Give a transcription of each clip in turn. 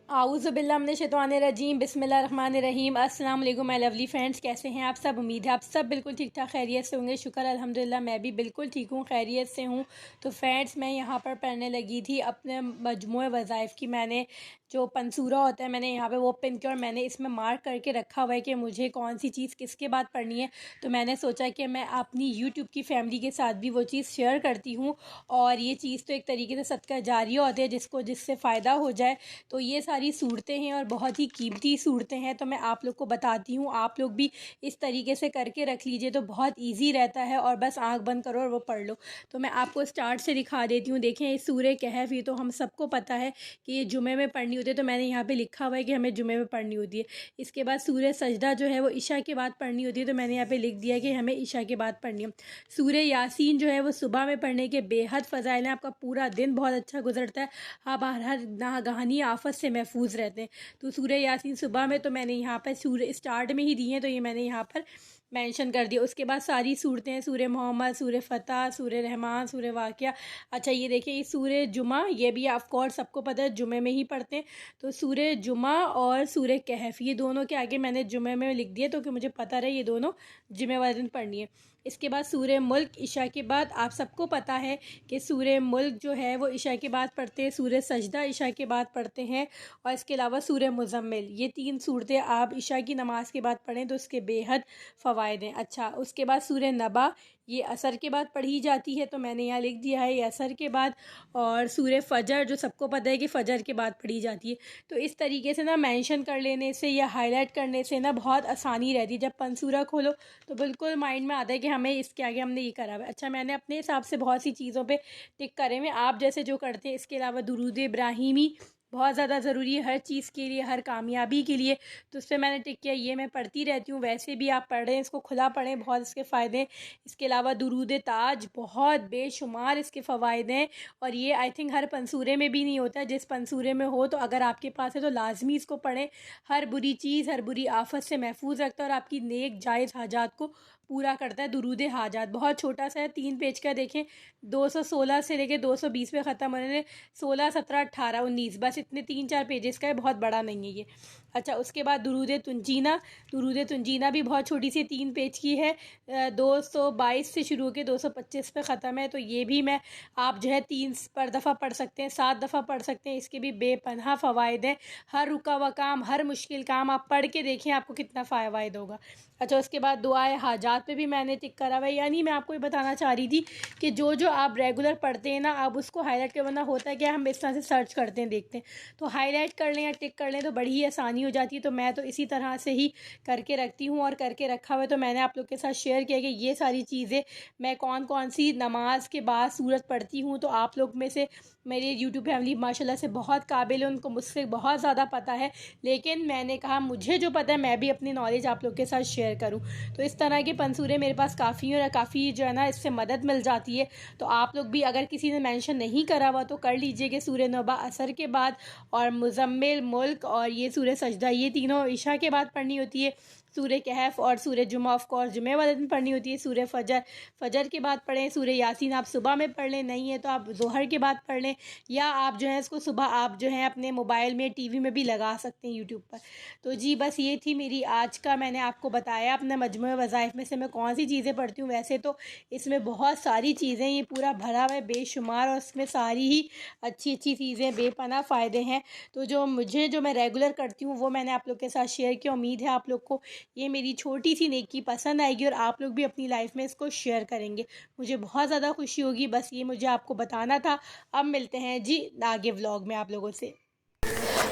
आऊज़ुबिल्लाहिमिनश्शैतानिर्रजीम बिस्मिल्लाहिर्रहमानिर्रहीम। अस्सलाम वालेकुम माय लवली फ्रेंड्स, कैसे हैं आप सब। उम्मीद है आप सब बिल्कुल ठीक ठाक खैरियत से होंगे। शुक्र अल्हम्दुलिल्लाह मैं भी बिल्कुल ठीक हूँ, खैरियत से हूँ। तो फ्रेंड्स मैं यहाँ पर पढ़ने लगी थी अपने मजमूए वज़ाइफ़ की। मैंने जो पंसूरा होता है मैंने यहाँ पे वो पिन किया और मैंने इसमें मार्क करके रखा हुआ है कि मुझे कौन सी चीज़ किसके बाद पढ़नी है। तो मैंने सोचा कि मैं अपनी यूट्यूब की फैमिली के साथ भी वो चीज़ शेयर करती हूँ। और ये चीज़ तो एक तरीके से सदका जारिया होती है जिससे फ़ायदा हो जाए। तो ये सारी सूरतें हैं और बहुत ही कीमती सूरतें हैं, तो मैं आप लोग को बताती हूँ। आप लोग भी इस तरीके से करके रख लीजिए तो बहुत ईजी रहता है और बस आंख बंद करो और वो पढ़ लो। तो मैं आपको स्टार्ट से दिखा देती हूँ। देखें इस सूरह कहफ, ये तो हम सबको पता है कि ये जुमे में पढ़नी होती है, तो मैंने यहाँ पे लिखा हुआ है कि हमें जुमे में पढ़नी होती है। इसके बाद सूरह सजदा जो है वो इशा के बाद पढ़नी होती है, तो मैंने यहाँ पे लिख दिया कि हमें इशा के बाद पढ़नी है। सूरह यासीन जो है वो सुबह में पढ़ने के बेहद फ़ज़ाइल हैं, आपका पूरा दिन बहुत अच्छा गुजरता है, आप हर नागहानी आफत से महफूज रहते हैं। तो सूरह यासीन सुबह में तो मैंने यहाँ पर सूरह स्टार्ट में ही दी हैं, तो ये मैंने यहाँ पर मेंशन कर दिया। उसके बाद सारी सूरतें हैं, सूरह मोहम्मद, सूरह फ़तह, सूरह रहमान, सूरह वाक़िया। अच्छा ये देखिए ये सूरह जुमा, ये भी ऑफ कोर्स सबको पता है जुमे में ही पढ़ते हैं। तो सूरह जुमा और सूरह कहफ ये दोनों के आगे मैंने जुमे में लिख दिया, तो कि मुझे पता रहे ये दोनों जुमे वाले दिन पढ़नी है। इसके बाद सूरह मुल्क इशा के बाद, आप सबको पता है कि सूरह मुल्क जो है वो इशा के बाद पढ़ते हैं, सूरह सजदा इशा के बाद पढ़ते हैं, और इसके अलावा सूरह मुज़म्मिल। ये 3 सूरतें आप इशा की नमाज़ के बाद पढ़ें तो उसके बेहद फ़वाइद हैं। अच्छा उसके बाद सूरह नबा, ये असर के बाद पढ़ी जाती है, तो मैंने यहाँ लिख दिया है ये असर के बाद। और सूरह फ़जर जो सबको पता है कि फ़जर के बाद पढ़ी जाती है। तो इस तरीके से ना मेंशन कर लेने से या हाईलाइट करने से ना बहुत आसानी रहती है। जब पंसूरा खोलो तो बिल्कुल माइंड में आता है कि हमें इसके आगे हमने ये करा हुआ है। अच्छा मैंने अपने हिसाब से बहुत सी चीज़ों पे टिक करे हुए, आप जैसे जो करते हैं। इसके अलावा दुरूद इब्राहिमी बहुत ज़्यादा ज़रूरी है हर चीज़ के लिए, हर कामयाबी के लिए, तो उस पर मैंने टिक किया। ये मैं पढ़ती रहती हूँ, वैसे भी आप पढ़ रहे हैं इसको खुला पढ़ें, बहुत इसके फ़ायदे हैं। इसके अलावा दुरूद ताज, बहुत बेशुमार इसके फ़वाइद हैं, और ये आई थिंक हर पंसूरे में भी नहीं होता है। जिस पंसूरे में हो तो अगर आपके पास है तो लाजमी इसको पढ़ें। हर बुरी चीज़, हर बुरी आफत से महफूज रखता है और आपकी नेक जायज़ हाजात को पूरा करता है। दुरूद हाजात बहुत छोटा सा है, 3 पेज का, देखें 216 से लेके 220 पे ख़त्म होने ने, 16, 17, 18, 19, बस इतने 3-4 पेजेस का है, बहुत बड़ा नहीं है ये। अच्छा उसके बाद दुरूद तुंजीना, दुरूद तुंजीना भी बहुत छोटी सी 3 पेज की है, 222 से शुरू होकर 225 पे ख़त्म है। तो ये भी मैं आप जो है 3 पर दफ़ा पढ़ सकते हैं, 7 दफ़ा पढ़ सकते हैं। इसके भी बेपनाह फ़वाइद हैं, हर रुका हुआ काम, हर मुश्किल काम आप पढ़ के देखें आपको कितना फ़ायदा होगा। अच्छा उसके बाद दुआए हाजात पे भी मैंने टिक करा हुआ है। यानी मैं आपको ये बताना चाह रही थी कि जो जो आप रेगुलर पढ़ते हैं ना, आप उसको हाईलाइट कर, वरना होता है क्या हम इस तरह से सर्च करते हैं, देखते हैं, तो हाईलाइट कर लें या टिक कर लें तो बड़ी ही आसानी हो जाती है। तो मैं तो इसी तरह से ही करके रखती हूँ और करके रखा हुआ है। तो मैंने आप लोग के साथ शेयर किया कि ये सारी चीज़ें मैं कौन कौन सी नमाज के बाद सूरत पढ़ती हूँ। तो आप लोग में से मेरी यूट्यूब फैमिली माशाल्लाह से बहुत काबिल है, उनको मुझसे बहुत ज़्यादा पता है, लेकिन मैंने कहा मुझे जो पता है मैं भी अपनी नॉलेज आप लोग के साथ शेयर करूं। तो इस तरह के पंसूरे मेरे पास काफ़ी और काफ़ी जो है ना इससे मदद मिल जाती है। तो आप लोग भी अगर किसी ने मेंशन नहीं करा हुआ तो कर लीजिए कि सूरह नबा असर के बाद, और मुज़म्मिल, मुल्क और ये सूरह सजदा, ये तीनों इशा के बाद पढ़नी होती है। सूरह कहफ और सूरह जुमा ऑफ कोर्स जुमे वाले दिन पढ़नी होती है। सूरह फ़जर, फ़जर के बाद पढ़ें। सूरह यासीन आप सुबह में पढ़ लें, नहीं है तो आप ज़ोहर के बाद पढ़ लें, या आप जो है इसको सुबह आप जो है अपने मोबाइल में, टीवी में भी लगा सकते हैं यूट्यूब पर। तो जी बस ये थी मेरी आज का, मैंने आपको बताया अपने मजमूए वज़ाइफ़ में से मैं कौन सी चीज़ें पढ़ती हूँ। वैसे तो इसमें बहुत सारी चीज़ें, ये पूरा भरा हुआ है बेशुमार, और इसमें सारी ही अच्छी अच्छी चीज़ें, बेपनाह फ़ायदे हैं। तो जो मैं रेगुलर करती हूँ वो मैंने आप लोग के साथ शेयर किया। उम्मीद है आप लोग को ये मेरी छोटी सी नेकी पसंद आएगी और आप लोग भी अपनी लाइफ में इसको शेयर करेंगे, मुझे बहुत ज़्यादा खुशी होगी। बस ये मुझे आपको बताना था। अब मिलते हैं जी आगे व्लॉग में आप लोगों से।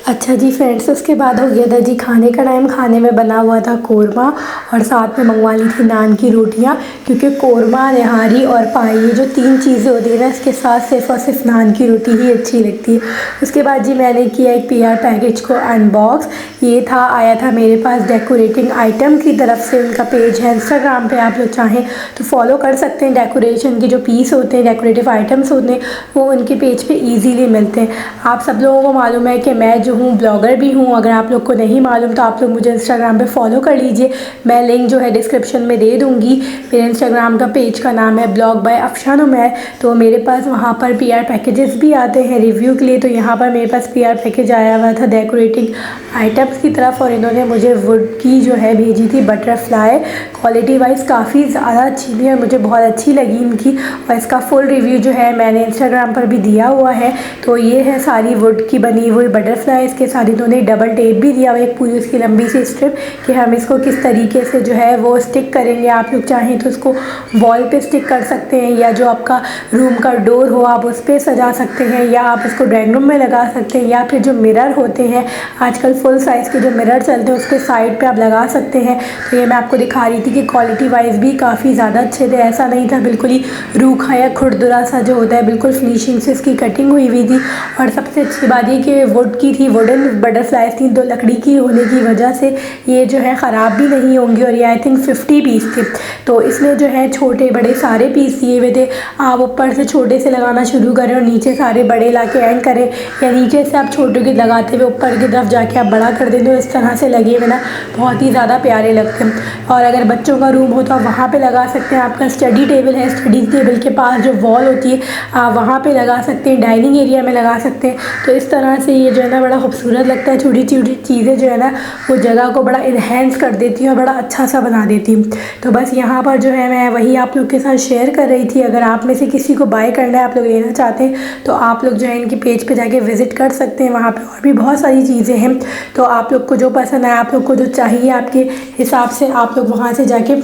अच्छा जी फ्रेंड्स, उसके बाद हो गया था जी खाने का टाइम। खाने में बना हुआ था कोरमा और साथ में मंगवा ली थी नान की रोटियां, क्योंकि कोरमा, निहारी और पाई, ये जो 3 चीज़ें होती है ना, इसके साथ सिर्फ और सिर्फ नान की रोटी ही अच्छी लगती है। उसके बाद जी मैंने किया एक PR पैकेज को अनबॉक्स। ये था, आया था मेरे पास डेकोरेटिंग आइटम की तरफ से। उनका पेज है इंस्टाग्राम पे, आप लोग चाहें तो फॉलो कर सकते हैं। डेकोरेशन के जो पीस होते हैं, डेकोरेटिव आइटम्स होते हैं, वो उनके पेज पे इजीली मिलते हैं। आप सब लोगों को मालूम है कि मैं जो जो हूँ ब्लॉगर भी हूँ। अगर आप लोग को नहीं मालूम तो आप लोग मुझे इंस्टाग्राम पे फॉलो कर लीजिए, मैं लिंक जो है डिस्क्रिप्शन में दे दूँगी। मेरे इंस्टाग्राम का पेज का नाम है ब्लॉग बाय अफशान उमैर। तो मेरे पास वहाँ पर PR पैकेजेस भी आते हैं रिव्यू के लिए। तो यहाँ पर मेरे पास PR पैकेज आया हुआ था डेकोरेटिंग आइटम्स की तरफ, और इन्होंने मुझे वुड की जो है भेजी थी बटरफ्लाई। क्वालिटी वाइज काफ़ी ज़्यादा अच्छी थी और मुझे बहुत अच्छी लगी इनकी, और इसका फुल रिव्यू जो है मैंने इंस्टाग्राम पर भी दिया हुआ है। तो ये है सारी वुड की बनी हुई बटरफ्लाई। इसके साथ इन्होंने डबल टेप भी दिया हुआ एक पूरी उसकी लंबी सी स्ट्रिप कि हम इसको किस तरीके से जो है वो स्टिक करेंगे। आप लोग चाहें तो उसको वॉल पे स्टिक कर सकते हैं, या जो आपका रूम का डोर हो आप उस पर सजा सकते हैं, या आप इसको ड्राइंग रूम में लगा सकते हैं, या फिर जो मिरर होते हैं आजकल फुल साइज़ के जो मिरर चलते हैं उसके साइड पे आप लगा सकते हैं। तो ये मैं आपको दिखा रही थी कि क्वालिटी वाइज भी काफ़ी ज़्यादा अच्छे थे, ऐसा नहीं था बिल्कुल ही रूखा या खुरदुरा सा जो होता है, बिल्कुल फिनिशिंग से इसकी कटिंग हुई थी। और सबसे अच्छी बात ये कि वुड की थी, वुडन बटरफ्लाइज थी, तो लकड़ी की होने की वजह से ये जो है ख़राब भी नहीं होंगी। और ये आई थिंक 50 पीस थे, तो इसमें जो है छोटे बड़े सारे पीस दिए हुए थे। आप ऊपर से छोटे से लगाना शुरू करें और नीचे सारे बड़े ला के एंड करें, या नीचे से आप छोटे के लगाते हुए ऊपर की तरफ जाके आप बड़ा कर दें, तो इस तरह से लगे हुए ना बहुत ही ज़्यादा प्यारे लगते हैं। और अगर बच्चों का रूम हो तो आप वहाँ पे लगा सकते हैं। आपका स्टडी टेबल है, स्टडी टेबल के पास जो वॉल होती है आप वहाँ पे लगा सकते हैं, डाइनिंग एरिया में लगा सकते हैं। तो इस तरह से ये जो है ना बड़ा खूबसूरत लगता है। छोटी छोटी चीज़ें जो है ना वो जगह को बड़ा इन्हेंस कर देती हैं और बड़ा अच्छा सा बना देती हैं। तो बस यहाँ पर जो है मैं वही आप लोग के साथ शेयर कर रही थी। अगर आप में से किसी को बाय करना है, आप लोग लेना चाहते हैं, तो आप लोग जो है इनकी पेज पे जाके विज़िट कर सकते हैं। वहाँ पे और भी बहुत सारी चीज़ें हैं, तो आप लोग को जो पसंद आए, आप लोग को जो चाहिए आपके हिसाब से आप लोग वहाँ से जाके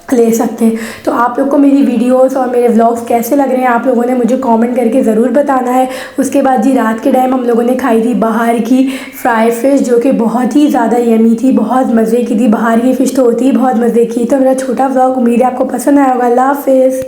ले सकते हैं। तो आप लोग को मेरी वीडियोस और मेरे व्लॉग्स कैसे लग रहे हैं आप लोगों ने मुझे कमेंट करके ज़रूर बताना है। उसके बाद जी रात के टाइम हम लोगों ने खाई थी बाहर की फ्राई फ़िश, जो कि बहुत ही ज़्यादा यमी थी, बहुत मज़े की थी। बाहर की फ़िश तो होती ही बहुत मज़े की। तो मेरा छोटा व्लॉग उम्मीद है आपको पसंद आया होगा। अल्लाह हाफ़िज़।